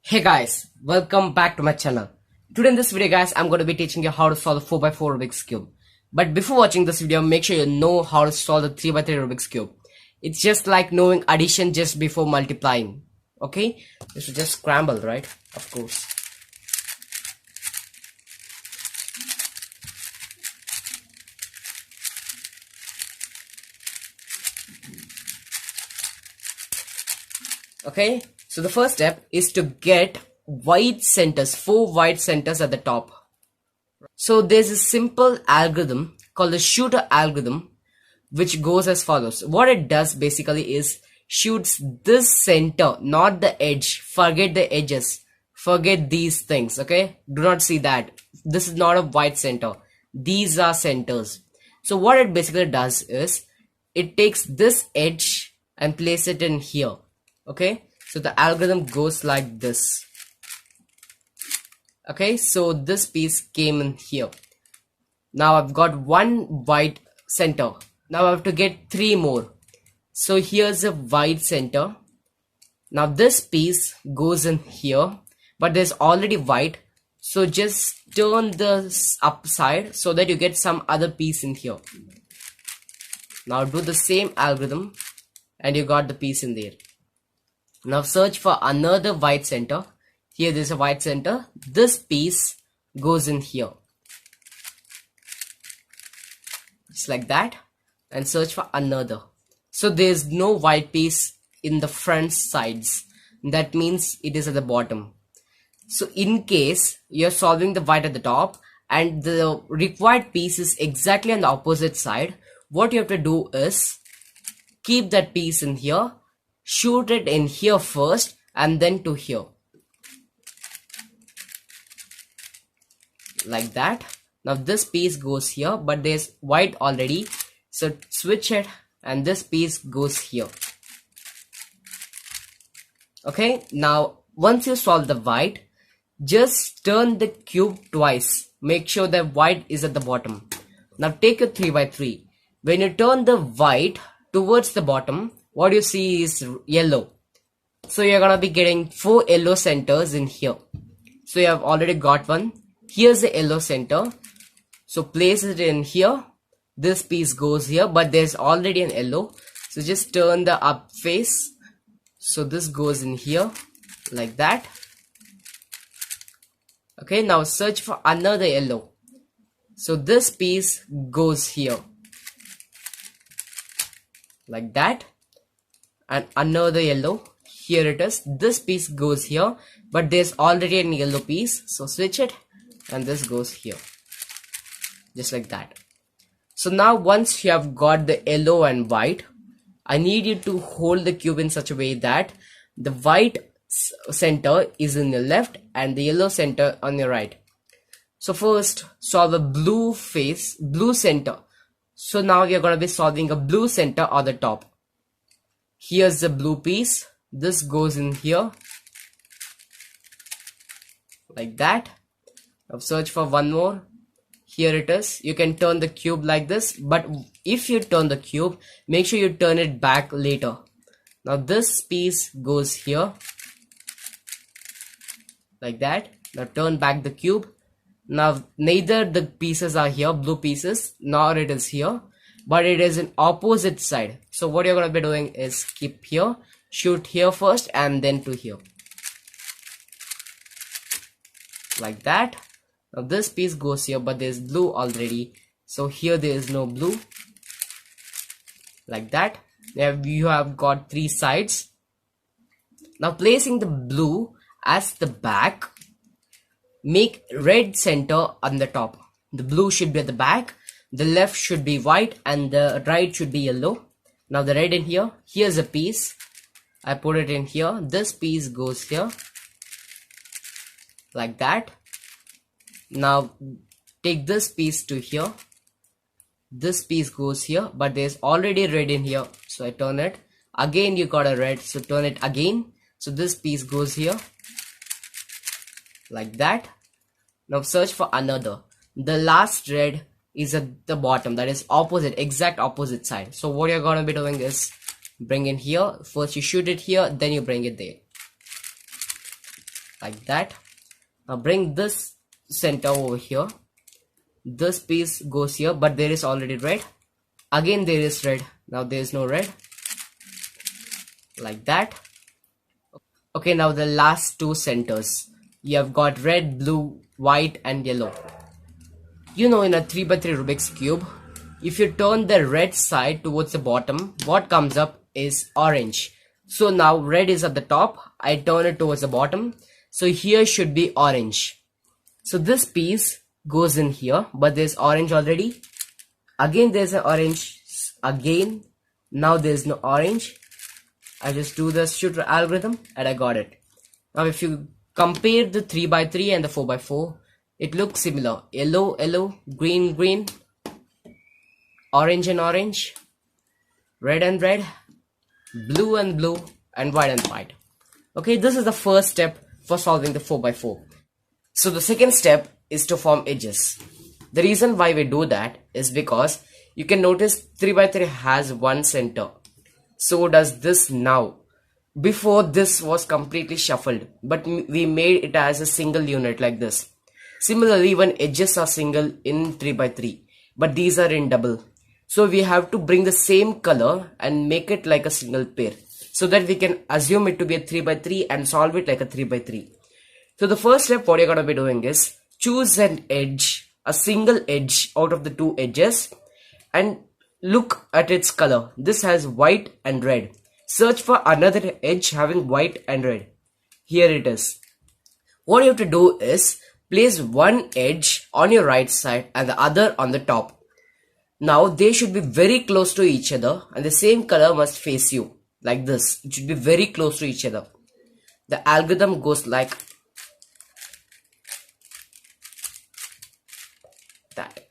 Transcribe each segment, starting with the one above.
Hey guys, welcome back to my channel. Today in this video guys, I'm going to be teaching you how to solve the 4x4 Rubik's Cube. But before watching this video, make sure you know how to solve the 3x3 Rubik's Cube. It's just like knowing addition just before multiplying. Okay? This is just scramble, right? Of course. Okay? So the first step is to get white centers, 4 white centers at the top. So there's a simple algorithm called the shooter algorithm which goes as follows. What it does basically is shoots this center, not the edge. Forget the edges. Forget these things, okay? Do not see that. This is not a white center. These are centers. So what it basically does is it takes this edge and place it in here, okay? So the algorithm goes like this. Okay, so this piece came in here. Now I've got one white center. Now I have to get 3 more. So here's a white center. Now this piece goes in here, but there's already white. So just turn this upside so that you get some other piece in here. Now do the same algorithm and you got the piece in there. Now search for another white center. Here there's a white center. This piece goes in here. Just like that. And search for another. So there's no white piece in the front sides. That means it is at the bottom. So in case you're solving the white at the top and the required piece is exactly on the opposite side, what you have to do is keep that piece in here, shoot it in here first and then to here. Like that. Now this piece goes here, but there's white already. So switch it and this piece goes here. Okay, now once you solve the white, just turn the cube twice. Make sure that white is at the bottom. Now take your 3x3. When you turn the white towards the bottom, what you see is yellow. So you're gonna be getting 4 yellow centers in here. So you have already got one. Here's the yellow center. So place it in here. This piece goes here, but there's already an yellow. So just turn the up face. So this goes in here like that. Okay, now search for another yellow. So this piece goes here like that. And another yellow. Here it is. This piece goes here, but there's already an yellow piece. So switch it and this goes here. Just like that. So now once you have got the yellow and white, I need you to hold the cube in such a way that the white center is in the left and the yellow center on the right. So first solve a blue center. So now we are going to be solving a blue center on the top. Here's the blue piece. This goes in here like that. Now search for one more. Here it is. You can turn the cube like this, but if you turn the cube, make sure you turn it back later. Now this piece goes here like that. Now turn back the cube. Now neither the pieces are here, blue pieces, nor it is here, but it is in opposite side. So what you're going to be doing is keep here, shoot here first and then to here like that. Now this piece goes here, but there's blue already, so here there is no blue like that. Now you have got 3 sides. Now placing the blue as the back, make red center on the top. The blue should be at the back, the left should be white and the right should be yellow. Now the red in here. Here's a piece. I put it in here. This piece goes here like that. Now take this piece to here. This piece goes here, but there's already red in here, so I turn it. Again you got a red, so turn it again. So this piece goes here like that. Now search for another. The last red is at the bottom, that is opposite, exact opposite side. So what you're gonna be doing is bring in here. First you shoot it here, then you bring it there. like that. Now bring this center over here. This piece goes here, but there is already red. Again there is red. Now there is no red. Like that. Okay, now the last two centers. You have got red, blue, white and yellow. You know, in a 3x3 Rubik's cube, if you turn the red side towards the bottom, what comes up is orange. So now red is at the top, I turn it towards the bottom. So here should be orange. So this piece goes in here, but there's orange already. Again there's an orange. Again, now there's no orange. I just do the shooter algorithm and I got it. Now if you compare the 3x3 and the 4x4, it looks similar. Yellow, yellow, green, green, orange and orange, red and red, blue and blue, and white and white. Okay, this is the first step for solving the 4x4. So the second step is to form edges. The reason why we do that is because you can notice 3x3 has one center. So does this now. Before this was completely shuffled, but we made it as a single unit like this. Similarly, when edges are single in 3x3, but these are in double. So we have to bring the same color and make it like a single pair, so that we can assume it to be a 3x3 and solve it like a 3x3. So the first step, what you're going to be doing is choose an edge, a single edge out of the two edges, and look at its color. This has white and red. Search for another edge having white and red. Here it is. What you have to do is place one edge on your right side and the other on the top. Now they should be very close to each other and the same color must face you like this. It should be very close to each other. The algorithm goes like that.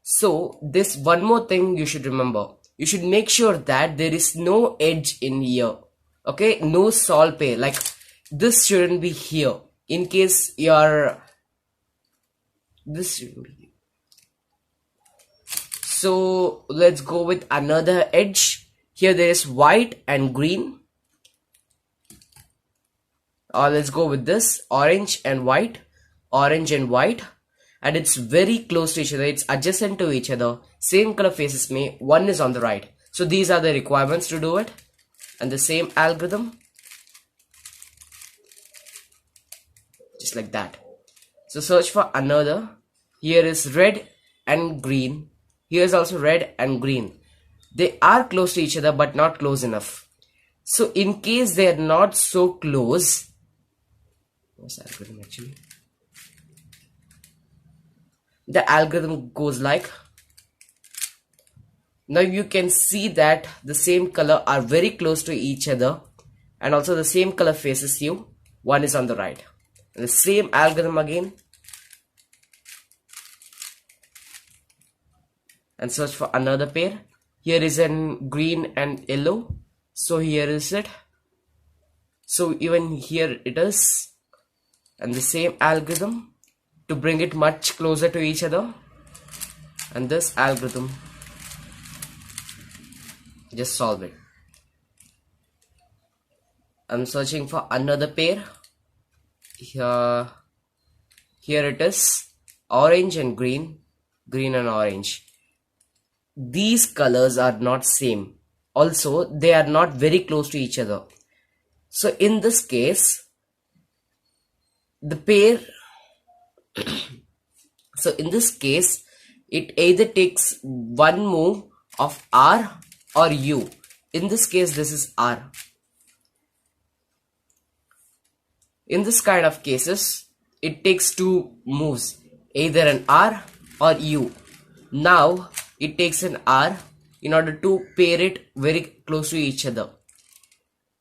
So this one more thing you should remember. You should make sure that there is no edge in here. Okay, no sol pair. Like this shouldn't be here. In case this shouldn't be here. So let's go with another edge. Here there is white and green. Or let's go with this orange and white. Orange and white. And it's very close to each other. It's adjacent to each other. Same color faces me. One is on the right. So these are the requirements to do it. And the same algorithm. Just like that. So search for another. Here is red and green. Here is also red and green. They are close to each other but not close enough. So in case they are not so close. What's the algorithm actually? The algorithm goes like, now you can see that the same color are very close to each other and also the same color faces you. One is on the right. And the same algorithm again. And search for another pair. Here is an green and yellow. So here is it. So even here it is. And the same algorithm. To bring it much closer to each other, and this algorithm, just solve it. I'm searching for another pair. Here it is, orange and green, green and orange. These colors are not same. Also, they are not very close to each other. So in this case, the pair so in this case, it either takes one move of R or U. In this case, this is R. In this kind of cases, it takes two moves, either an R or U. Now, it takes an R in order to pair it very close to each other.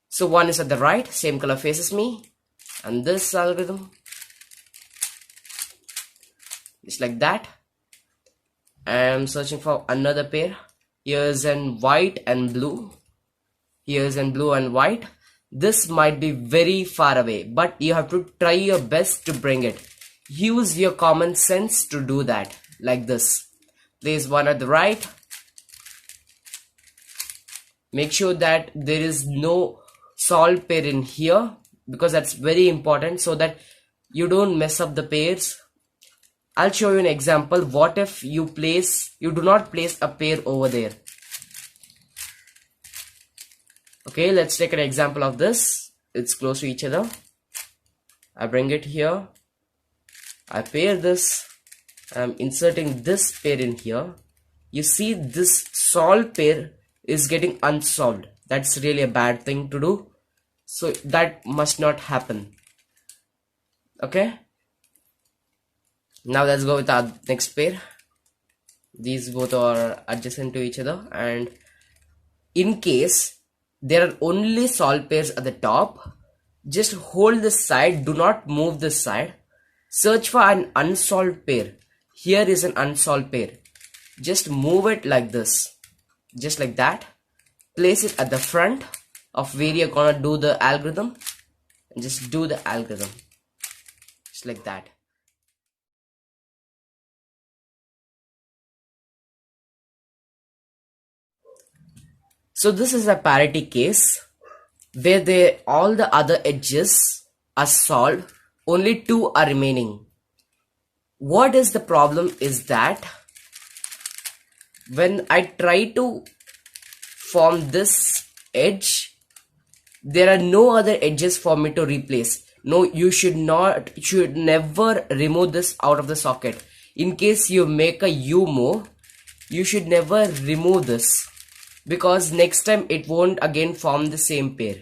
So one is at the right, same color faces me, and this algorithm. Just like that. I'm searching for another pair. Here's an white and blue. Here's an blue and white. This might be very far away, but you have to try your best to bring it. Use your common sense to do that, like this. Place one at the right. Make sure that there is no sol pair in here. because that's very important so that you don't mess up the pairs. I'll show you an example. What if you do not place a pair over there? Okay, let's take an example of this. It's close to each other. I bring it here. I pair this. I'm inserting this pair in here. You see this solved pair is getting unsolved. That's really a bad thing to do. So that must not happen. Okay. Now let's go with our next pair. These both are adjacent to each other, and in case there are only solved pairs at the top, just hold this side, do not move this side. Search for an unsolved pair. Here is an unsolved pair. Just move it like this, just like that. Place it at the front of where you're gonna do the algorithm, and just do the algorithm, just like that. So this is a parity case where all the other edges are solved, only 2 are remaining. What is the problem is that when I try to form this edge, there are no other edges for me to replace. No, you should never remove this out of the socket. In case you make a U-move, you should never remove this, because next time it won't again form the same pair.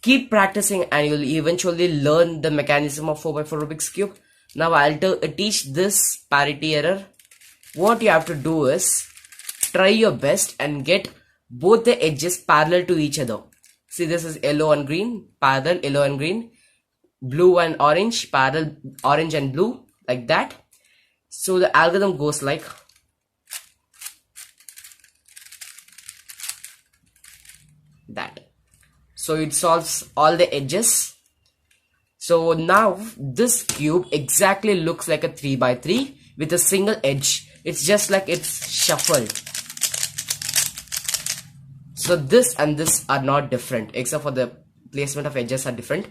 Keep practicing and you'll eventually learn the mechanism of 4x4 Rubik's Cube. Now I'll teach this parity error. What you have to do is try your best and get both the edges parallel to each other. See, this is yellow and green, parallel yellow and green, blue and orange, parallel orange and blue, like that. So the algorithm goes like that. So it solves all the edges. So now this cube exactly looks like a 3x3 with a single edge. It's just like it's shuffled. So this and this are not different, except for the placement of edges are different.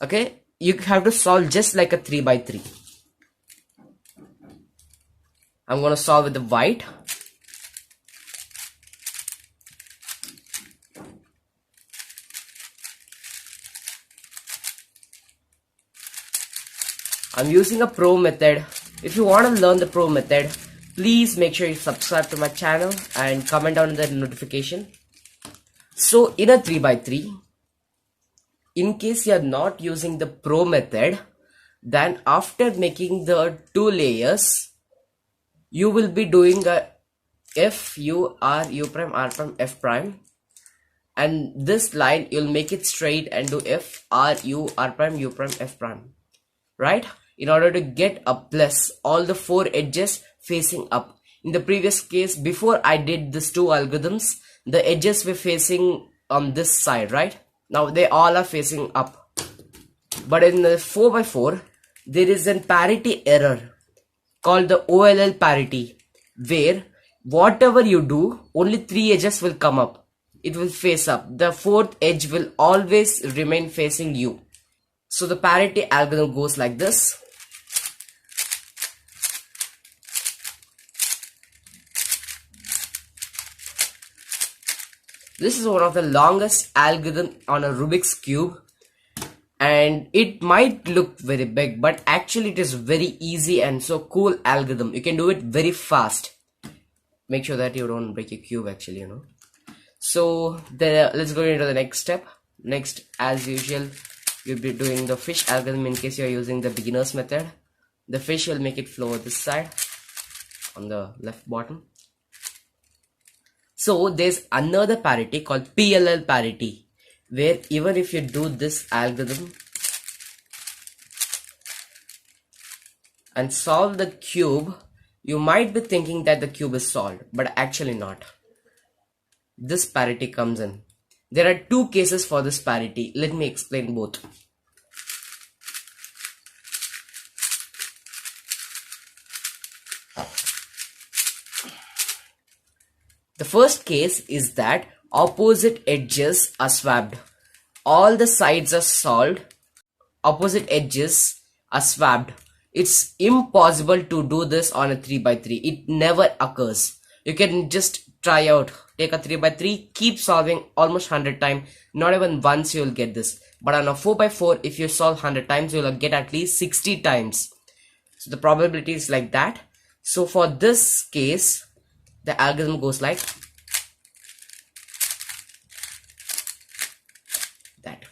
Okay, you have to solve just like a 3x3. I'm gonna solve with the white. I'm using a pro method. If you want to learn the pro method, please make sure you subscribe to my channel and comment down the notification. So in a 3x3, in case you are not using the pro method, then after making the 2 layers, you will be doing a F, U, R, U prime, R prime, F prime. And this line, you'll make it straight and do F, R, U, R prime, U prime, F prime. Right? In order to get a plus, all the 4 edges facing up. In the previous case, before I did these 2 algorithms, the edges were facing on this side, right? Now they all are facing up. But in the 4x4, there is a parity error called the OLL parity, where whatever you do, only 3 edges will come up. It will face up. The 4th edge will always remain facing you. So the parity algorithm goes like this. This is one of the longest algorithm on a Rubik's Cube, and it might look very big, but actually it is very easy and so cool algorithm. You can do it very fast. Make sure that you don't break your cube actually, you know. So let's go into the next step. Next, as usual, you'll be doing the fish algorithm in case you're using the beginner's method. The fish will make it flow this side on the left bottom. So there's another parity called PLL parity, where even if you do this algorithm and solve the cube, you might be thinking that the cube is solved, but actually not. This parity comes in. There are 2 cases for this parity. Let me explain both. The first case is that opposite edges are swapped. all the sides are solved, opposite edges are swapped. It's impossible to do this on a 3x3. It never occurs. You can just try out. Take a 3x3, keep solving almost 100 times. Not even once you will get this. But on a 4x4, if you solve 100 times, you will get at least 60 times. So the probability is like that. So for this case, the algorithm goes like that.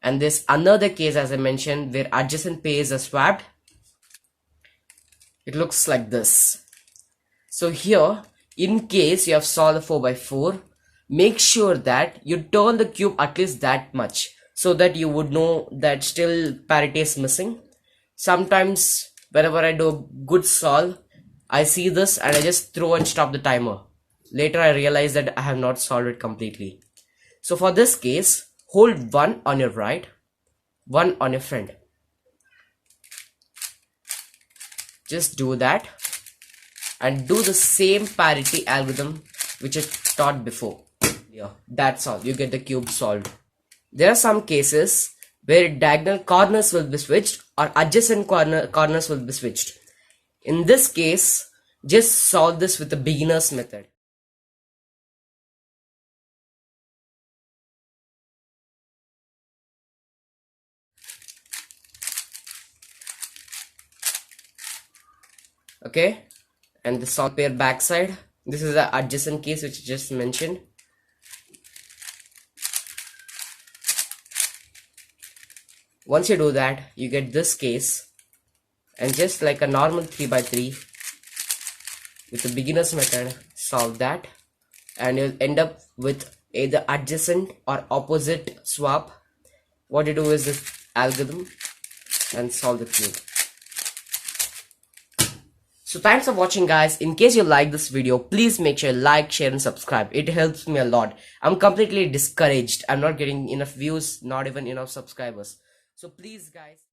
And there's another case, as I mentioned, where adjacent pairs are swapped. It looks like this. So here, in case you have solved the 4x4, make sure that you turn the cube at least that much, so that you would know that still parity is missing. Sometimes whenever I do a good solve, I see this and I just throw and stop the timer. Later I realize that I have not solved it completely. So for this case, hold one on your right, one on your front. Just do that and do the same parity algorithm which I taught before. Yeah, that's all. You get the cube solved. There are some cases where diagonal corners will be switched or adjacent corners will be switched. In this case, just solve this with the beginner's method. Okay, and the solve pair backside. This is the adjacent case which I just mentioned. Once you do that, you get this case, and just like a normal 3x3 with the beginner's method, solve that, and you'll end up with either adjacent or opposite swap. What you do is this algorithm and solve the cube. So thanks for watching, guys. In case you like this video, please make sure you like, share and subscribe. It helps me a lot. I'm completely discouraged. I'm not getting enough views, not even enough subscribers. So please, guys.